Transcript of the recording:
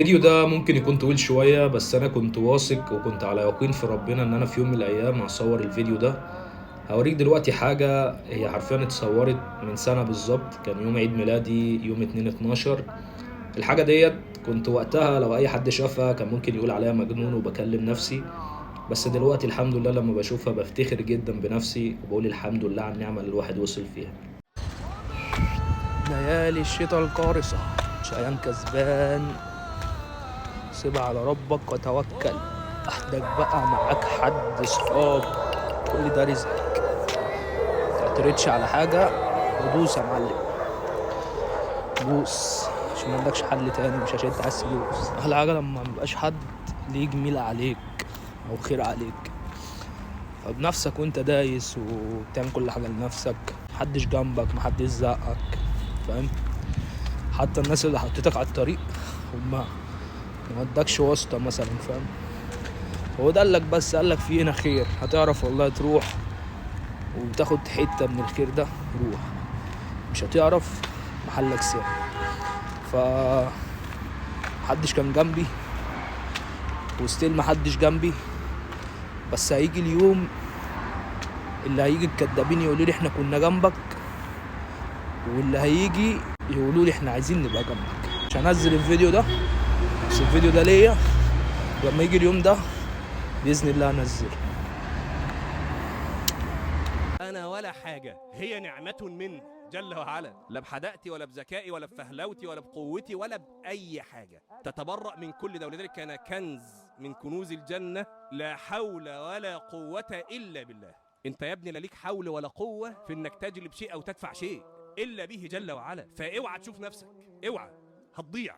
الفيديو ده ممكن يكون طويل شوية، بس أنا كنت واثق وكنت على يقين في ربنا إن أنا في يوم من الأيام هصور الفيديو ده. هوريك دلوقتي حاجة هي حرفيا اتصورت من سنة بالظبط، كان يوم عيد ميلادي يوم 2/12. الحاجة ديت كنت وقتها لو أي حد شافها كان ممكن يقول عليها مجنون وبكلم نفسي، بس دلوقتي الحمد لله لما بشوفها بفتخر جدا بنفسي وبقول الحمد لله على النعمة اللي الواحد وصل فيها. ليالي الشتاء القارصة، شقيان كسبان، سيبها على ربك وتوكل. احتاج بقى معاك حد صحاب، كل ده رزقك، متعترضش على حاجة ودوس يا معلم، دوس عشان مندكش حل تاني، مش عشان انت عايز تدوس. احلى حاجة لما مبقاش حد ليه جميل عليك او خير عليك، فبنفسك وانت دايس وبتعمل كل حاجة لنفسك، محدش جنبك، محدش زقك، فاهم؟ حتى الناس اللي حطيتك على الطريق هما ما ادكش واسطة مثلا، فاهم؟ هو ده قالك، بس قالك في هنا خير، هتعرف والله تروح وتاخد حتة من الخير ده، روح. مش هتعرف، محلك سر. ف محدش كان جنبي وستيل محدش جنبي، بس هيجي اليوم اللي هيجي الكدابين يقولوا لي احنا كنا جنبك، واللي هيجي يقولوا لي احنا عايزين نبقى جنبك. مش هنزل الفيديو ده، بس الفيديو ده ليا، ولما يجي اليوم ده بإذن الله هنزله. أنا ولا حاجة، هي نعمة منه جل وعلا، لا بحدقتي ولا بذكائي ولا بفهلوتي ولا بقوتي ولا بأي حاجة. تتبرأ من كل ده، ولذلك كان كنز من كنوز الجنة، لا حول ولا قوة إلا بالله. أنت يا ابني لا ليك حول ولا قوة في إنك تجلب شيء أو تدفع شيء إلا به جل وعلا، فاوعى تشوف نفسك، اوعى، هتضيع.